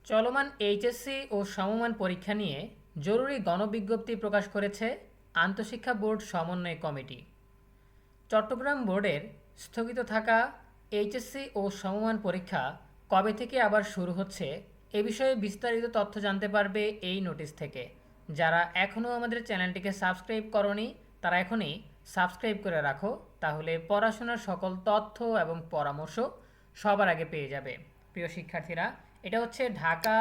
চলমান এইচএসসি ও সমমান পরীক্ষা নিয়ে জরুরি গণবিজ্ঞপ্তি প্রকাশ করেছে আন্তঃশিক্ষা বোর্ড সমন্বয় কমিটি। চট্টগ্রাম বোর্ডের স্থগিত থাকা এইচএসসি ও সমমান পরীক্ষা কবে থেকে আবার শুরু হচ্ছে এ বিষয়ে বিস্তারিত তথ্য জানতে পারবে এই নোটিশ থেকে। যারা এখনও আমাদের চ্যানেলটিকে সাবস্ক্রাইব করনি তারা এখনই সাবস্ক্রাইব করে রাখো, তাহলে পড়াশোনার সকল তথ্য এবং পরামর্শ সবার আগে পেয়ে যাবে। প্রিয় শিক্ষার্থীরা, এটা হচ্ছে ঢাকা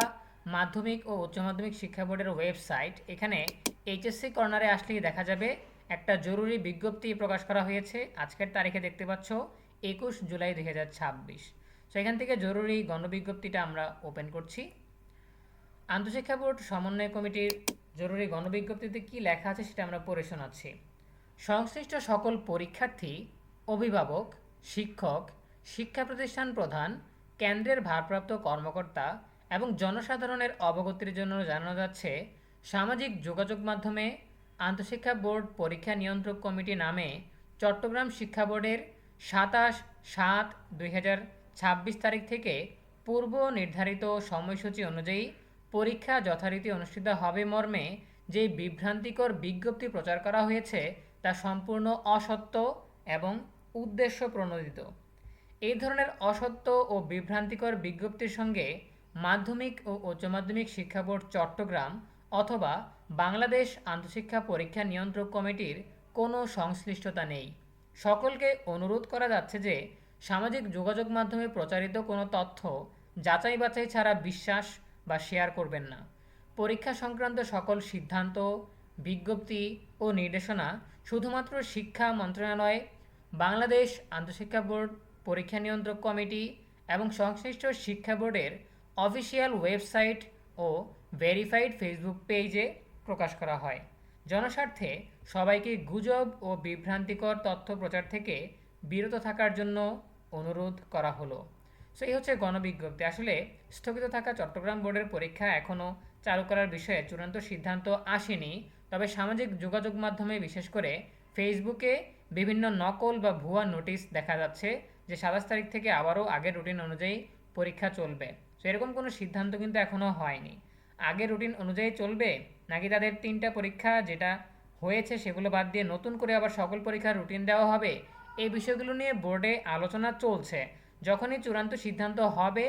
মাধ্যমিক ও উচ্চ মাধ্যমিক শিক্ষা বোর্ডের ওয়েবসাইট। এখানে এইচএসসি কর্নারে আসলেই দেখা যাবে একটা জরুরি বিজ্ঞপ্তি প্রকাশ করা হয়েছে। আজকের তারিখে দেখতে পাচ্ছ 21 জুলাই 2026। সো এখান থেকে জরুরি গণবিজ্ঞপ্তিটা আমরা ওপেন করছি। আন্তঃশিক্ষা বোর্ড সমন্বয় কমিটির জরুরি গণবিজ্ঞপ্তিতে কি লেখা আছে সেটা আমরা পড়ে শোনাচ্ছি। সংশ্লিষ্ট সকল পরীক্ষার্থী, অভিভাবক, শিক্ষক, শিক্ষা প্রতিষ্ঠান প্রধান, কেন্দ্রের ভারপ্রাপ্ত কর্মকর্তা এবং জনসাধারণের অবগতির জন্য জানানো যাচ্ছে, সামাজিক যোগাযোগ মাধ্যমে আন্তঃশিক্ষা বোর্ড পরীক্ষা নিয়ন্ত্রক কমিটি নামে চট্টগ্রাম শিক্ষা বোর্ডের 27/7/2026 তারিখ থেকে পূর্ব নির্ধারিত সময়সূচি অনুযায়ী পরীক্ষা যথারীতি অনুষ্ঠিত হবে মর্মে যে বিভ্রান্তিকর বিজ্ঞপ্তি প্রচার করা হয়েছে তা সম্পূর্ণ অসত্য এবং উদ্দেশ্য প্রণোদিত। এই ধরনের অসত্য ও বিভ্রান্তিকর বিজ্ঞপ্তির সঙ্গে মাধ্যমিক ও উচ্চ মাধ্যমিক শিক্ষা বোর্ড চট্টগ্রাম অথবা বাংলাদেশ আন্তঃশিক্ষা পরীক্ষা নিয়ন্ত্রক কমিটির কোনো সংশ্লিষ্টতা নেই। সকলকে অনুরোধ করা যাচ্ছে যে সামাজিক যোগাযোগ মাধ্যমে প্রচারিত কোনো তথ্য যাচাই বাছাই ছাড়া বিশ্বাস বা শেয়ার করবেন না। পরীক্ষা সংক্রান্ত সকল সিদ্ধান্ত, বিজ্ঞপ্তি ও নির্দেশনা শুধুমাত্র শিক্ষা মন্ত্রণালয়, বাংলাদেশ আন্তঃশিক্ষা বোর্ড পরীক্ষা নিয়ন্ত্রক কমিটি এবং সংশ্লিষ্ট শিক্ষা বোর্ডের অফিসিয়াল ওয়েবসাইট ও ভেরিফাইড ফেসবুক পেজে প্রকাশ করা হয়। জনস্বার্থে সবাইকে গুজব ও বিভ্রান্তিকর তথ্য প্রচার থেকে বিরত থাকার জন্য অনুরোধ করা হলো। সো এই হচ্ছে গণবিজ্ঞপ্তি। আসলে স্থগিত থাকা চট্টগ্রাম বোর্ডের পরীক্ষা এখনও চালু করার বিষয়ে চূড়ান্ত সিদ্ধান্ত আসেনি, তবে সামাজিক যোগাযোগ মাধ্যমে বিশেষ করে ফেসবুকে বিভিন্ন নকল বা ভুয়া নোটিশ দেখা যাচ্ছে যে 27 তারিখ থেকে আবারও আগের রুটিন অনুযায়ী পরীক্ষা চলবে। সো এরকম কোনো সিদ্ধান্ত কিন্তু এখনও হয়নি। আগের রুটিন অনুযায়ী চলবে নাকি তাদের 3টা পরীক্ষা যেটা হয়েছে সেগুলো বাদ দিয়ে নতুন করে আবার সকল পরীক্ষার রুটিন দেওয়া হবে, এই বিষয়গুলো নিয়ে বোর্ডে আলোচনা চলছে। যখনই চূড়ান্ত সিদ্ধান্ত হবে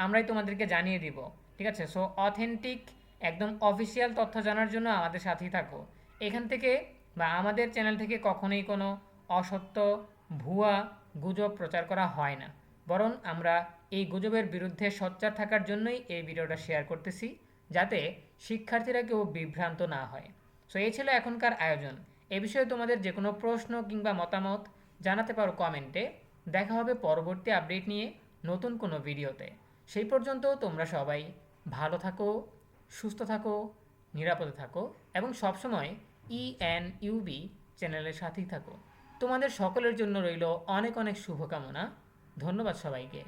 আমরাই তোমাদেরকে জানিয়ে দিব, ঠিক আছে? সো অথেন্টিক একদম অফিসিয়াল তথ্য জানার জন্য আমাদের সাথেই থাকো। এখান থেকে বা আমাদের চ্যানেল থেকে কখনোই কোনো অসত্য, ভুয়া, গুজব প্রচার করা হয় না, বরং আমরা এই গুজবের বিরুদ্ধে সোচ্চার থাকার জন্যই এই ভিডিওটা শেয়ার করতেছি, যাতে শিক্ষার্থীরা কেউ বিভ্রান্ত না হয়। সো এই ছিল এখনকার আয়োজন। এ বিষয়ে তোমাদের যে কোনো প্রশ্ন কিংবা মতামত জানাতে পারো কমেন্টে। দেখা হবে পরবর্তী আপডেট নিয়ে নতুন কোনো ভিডিওতে। সেই পর্যন্ত তোমরা সবাই ভালো থাকো, সুস্থ থাকো, নিরাপদে থাকো এবং সবসময় ইএনইউবি চ্যানেলের সাথেই থাকো। তোমাদের সকলের জন্য রইল অনেক অনেক শুভকামনা। ধন্যবাদ সবাইকে।